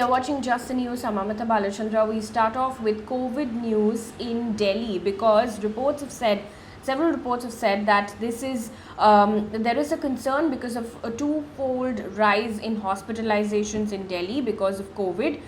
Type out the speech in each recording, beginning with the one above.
You're watching Just the News. I'm Amita Balachandra. We start off with COVID news in Delhi because several reports have said that there is a concern because of a twofold rise in hospitalizations in Delhi because of COVID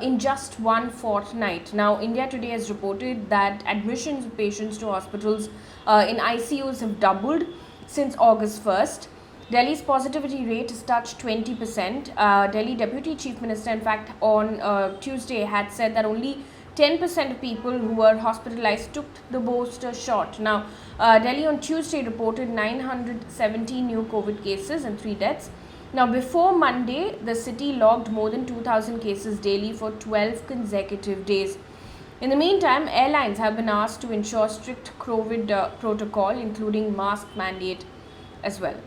in just one fortnight. Now, India Today has reported that admissions of patients to hospitals in ICUs have doubled since August 1st. Delhi's positivity rate has touched 20%. Delhi Deputy Chief Minister, in fact, on Tuesday had said that only 10% of people who were hospitalized took the booster shot. Now, Delhi on Tuesday reported 970 new COVID cases and 3 deaths. Now, before Monday, the city logged more than 2,000 cases daily for 12 consecutive days. In the meantime, airlines have been asked to ensure strict COVID protocol, including mask mandate as well.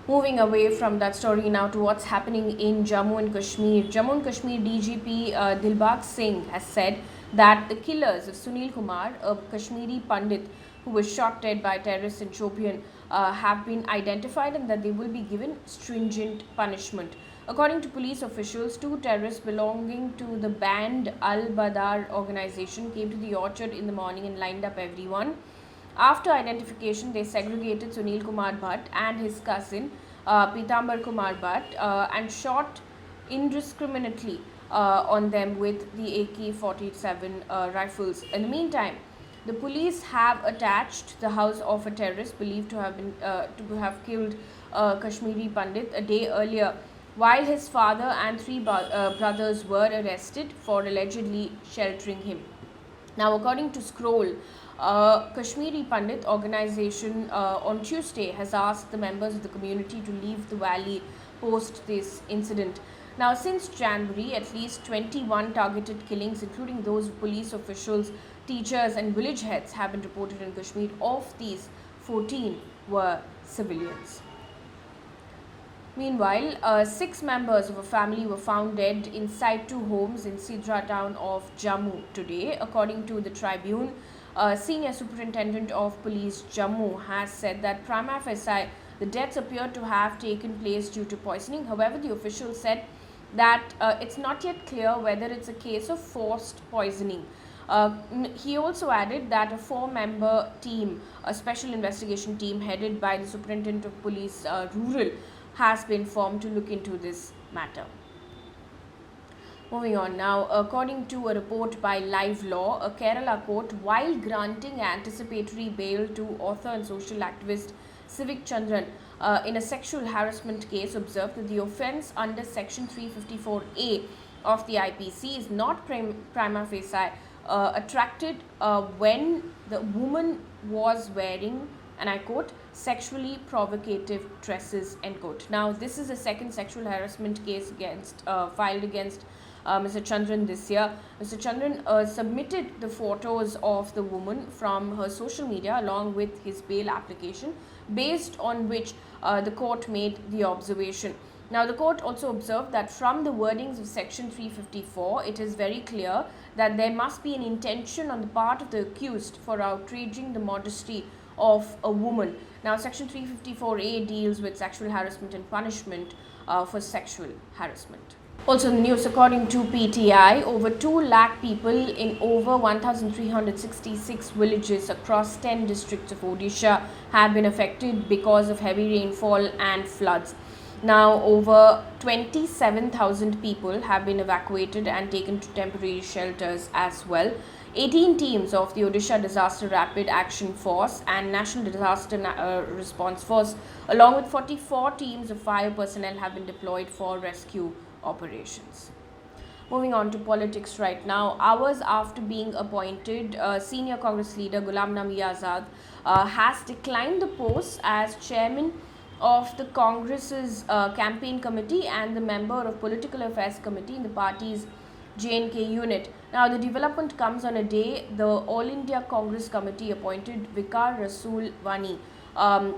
Moving away from that story now to what's happening in Jammu and Kashmir. Jammu and Kashmir DGP Dilbag Singh has said that the killers of Sunil Kumar, a Kashmiri Pandit who was shot dead by terrorists in Shopian, have been identified and that they will be given stringent punishment. According to police officials, 2 terrorists belonging to the banned Al-Badar organization came to the orchard in the morning and lined up everyone. After identification, they segregated Sunil Kumar Bhatt and his cousin Pitambar Kumar Bhatt and shot indiscriminately on them with the AK-47 rifles. In the meantime, the police have attached the house of a terrorist believed to have killed Kashmiri Pandit a day earlier, while his father and 3 brothers were arrested for allegedly sheltering him. Now, according to Scroll, Kashmiri Pandit organization on Tuesday has asked the members of the community to leave the valley post this incident. Now, since January, at least 21 targeted killings, including those of police officials, teachers and village heads, have been reported in Kashmir. Of these, 14 were civilians. Meanwhile, 6 members of a family were found dead inside 2 homes in Sidra town of Jammu today. According to the Tribune, Senior Superintendent of Police Jammu has said that prima facie the deaths appear to have taken place due to poisoning. However, the official said that it's not yet clear whether it's a case of forced poisoning. He also added that a 4-member team, a special investigation team headed by the Superintendent of Police Rural, has been formed to look into this matter. Moving on now, according to a report by Live Law, a Kerala court, while granting anticipatory bail to author and social activist Civic Chandran in a sexual harassment case, observed that the offence under Section 354A of the IPC is not prima facie attracted when the woman was wearing, and I quote, sexually provocative dresses, end quote. Now, this is a second sexual harassment case filed against Mr. Chandran this year. Mr. Chandran submitted the photos of the woman from her social media along with his bail application, based on which the court made the observation. Now, the court also observed that from the wordings of Section 354, it is very clear that there must be an intention on the part of the accused for outraging the modesty of a woman. Now, Section 354A deals with sexual harassment and punishment for sexual harassment. Also in the news, according to PTI, over 2 lakh people in over 1,366 villages across 10 districts of Odisha have been affected because of heavy rainfall and floods. Now, over 27,000 people have been evacuated and taken to temporary shelters as well. 18 teams of the Odisha Disaster Rapid Action Force and National Disaster Response Force, along with 44 teams of fire personnel, have been deployed for rescue operations. Moving on to politics right now, hours after being appointed, senior Congress leader Ghulam Nabi Azad has declined the post as chairman of the Congress's campaign committee and the member of political affairs committee in the party's J&K unit. Now, the development comes on a day the All India Congress Committee appointed Vikar Rasool Wani,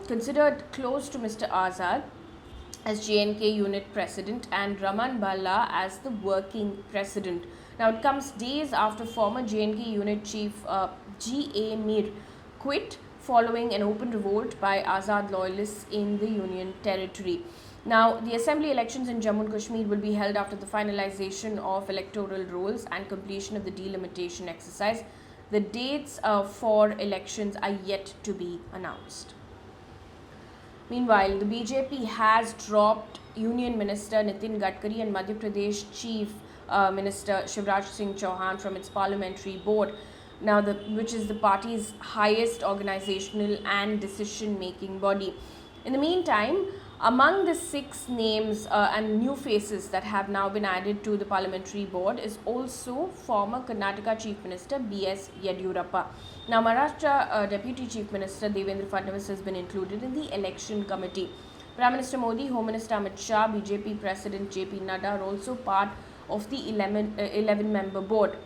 considered close to Mr. Azad, as J&K unit president and Raman Balla as the working president. Now, it comes days after former J&K unit chief G.A. Mir quit following an open revolt by Azad loyalists in the Union Territory. Now, the assembly elections in Jammu and Kashmir will be held after the finalization of electoral rolls and completion of the delimitation exercise. The dates for elections are yet to be announced. Meanwhile, the BJP has dropped Union Minister Nitin Gadkari and Madhya Pradesh Chief Minister Shivraj Singh Chouhan from its parliamentary board, now which is the party's highest organizational and decision-making body. In the meantime, among the 6 names and new faces that have now been added to the parliamentary board is also former Karnataka Chief Minister B.S. Yediyurappa. Now, Maharashtra Deputy Chief Minister Devendra Fadnavis has been included in the election committee. Prime Minister Modi, Home Minister Amit Shah, BJP President J.P. Nadda are also part of the 11-member board.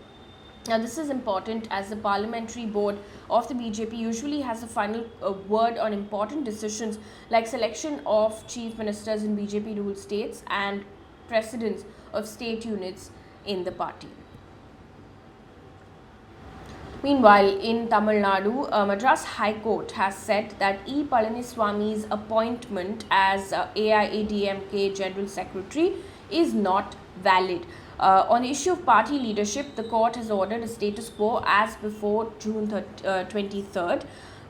Now, this is important as the parliamentary board of the BJP usually has a final word on important decisions like selection of chief ministers in BJP-ruled states and presidents of state units in the party. Meanwhile, in Tamil Nadu, Madras High Court has said that E. Palaniswami's appointment as AIADMK General Secretary is not valid. On the issue of party leadership, the court has ordered a status quo as before June 23rd,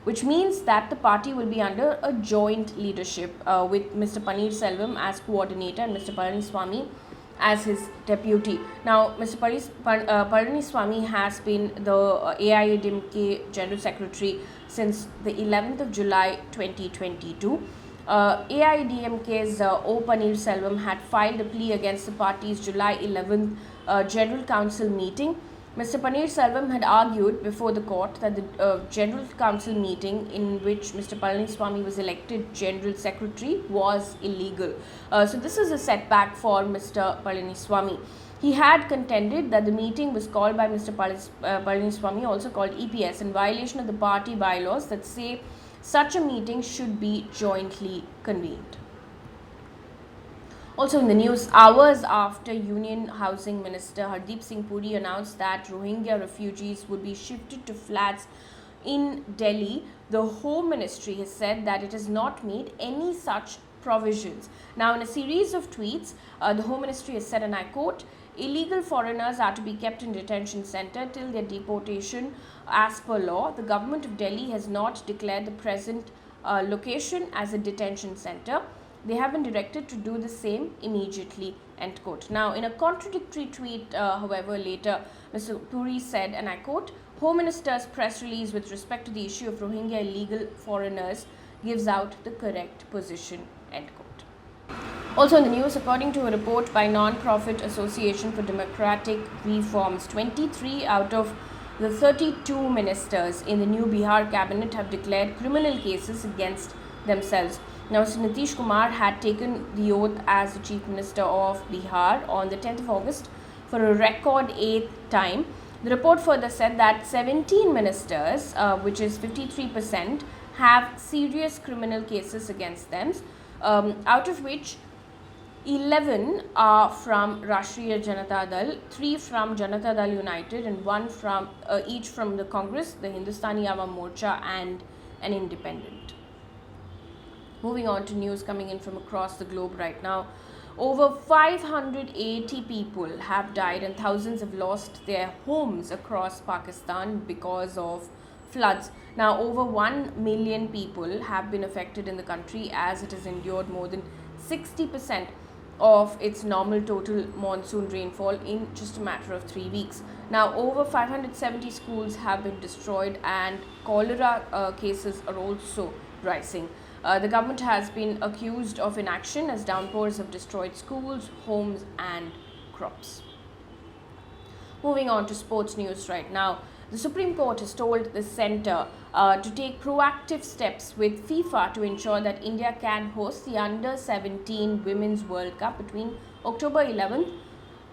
which means that the party will be under a joint leadership with Mr. Paneerselvam as coordinator and Mr. Palaniswami as his deputy. Now, Mr. Palaniswami has been the AIADMK General Secretary since the 11th of July 2022. AIADMK's O. Paneerselvam had filed a plea against the party's July 11th General Council meeting. Mr. Paneerselvam had argued before the court that the General Council meeting in which Mr. Palaniswami was elected General Secretary was illegal. So this is a setback for Mr. Palaniswami. He had contended that the meeting was called by Mr. Palaniswami, also called EPS, in violation of the party bylaws that say such a meeting should be jointly convened. Also in the news, hours after Union Housing Minister Hardeep Singh Puri announced that Rohingya refugees would be shifted to flats in Delhi, the Home Ministry has said that it has not made any such provisions. Now, in a series of tweets, the Home Ministry has said, and I quote, illegal foreigners are to be kept in detention center till their deportation as per law. The government of Delhi has not declared the present location as a detention center. They have been directed to do the same immediately, end quote. Now, in a contradictory tweet, however, later, Mr. Puri said, and I quote, Home Minister's press release with respect to the issue of Rohingya illegal foreigners gives out the correct position, end quote. Also in the news, according to a report by Non-Profit Association for Democratic Reforms, 23 out of the 32 ministers in the new Bihar cabinet have declared criminal cases against themselves. Now, Mr. Nitish Kumar had taken the oath as the Chief Minister of Bihar on the 10th of August for a record 8th time. The report further said that 17 ministers, which is 53%, have serious criminal cases against them, out of which 11 are from Rashtriya Janata Dal, 3 from Janata Dal United, and 1 from each from the Congress, the Hindustani Awam Morcha, and an independent. Moving on to news coming in from across the globe right now. Over 580 people have died and thousands have lost their homes across Pakistan because of floods. Now, over 1 million people have been affected in the country as it has endured more than 60% of its normal total monsoon rainfall in just a matter of 3 weeks. Now, over 570 schools have been destroyed and cholera cases are also rising. The government has been accused of inaction as downpours have destroyed schools, homes and crops. Moving on to sports news right now. The Supreme Court has told the centre to take proactive steps with FIFA to ensure that India can host the Under-17 Women's World Cup between October 11th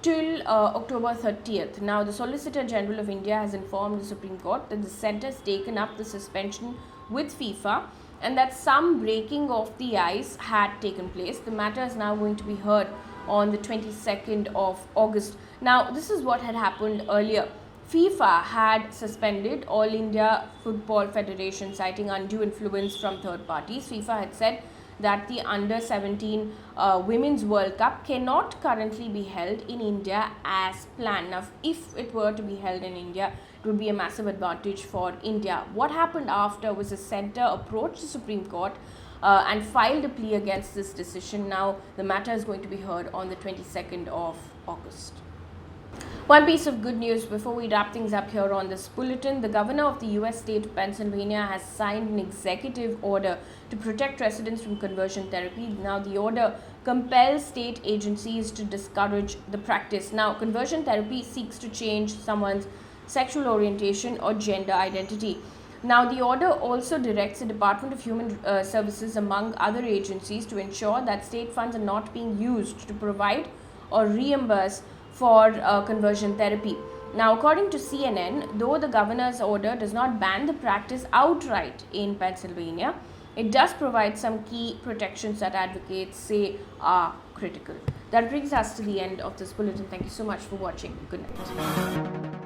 till October 30th. Now, the Solicitor General of India has informed the Supreme Court that the centre has taken up the suspension with FIFA and that some breaking of the ice had taken place. The matter is now going to be heard on the 22nd of August. Now, this is what had happened earlier. FIFA had suspended All India Football Federation citing undue influence from third parties. FIFA had said that the under 17 Women's World Cup cannot currently be held in India as planned. Now, if it were to be held in India, it would be a massive advantage for India. What happened after was the centre approached the Supreme Court and filed a plea against this decision. Now, the matter is going to be heard on the 22nd of August. One piece of good news before we wrap things up here on this bulletin. The governor of the US state of Pennsylvania has signed an executive order to protect residents from conversion therapy. Now, the order compels state agencies to discourage the practice. Now, conversion therapy seeks to change someone's sexual orientation or gender identity. Now, the order also directs the Department of Human Services, among other agencies, to ensure that state funds are not being used to provide or reimburse for conversion therapy. Now, according to CNN, though the governor's order does not ban the practice outright in Pennsylvania, it does provide some key protections that advocates say are critical. That brings us to the end of this bulletin. Thank you so much for watching. Good night.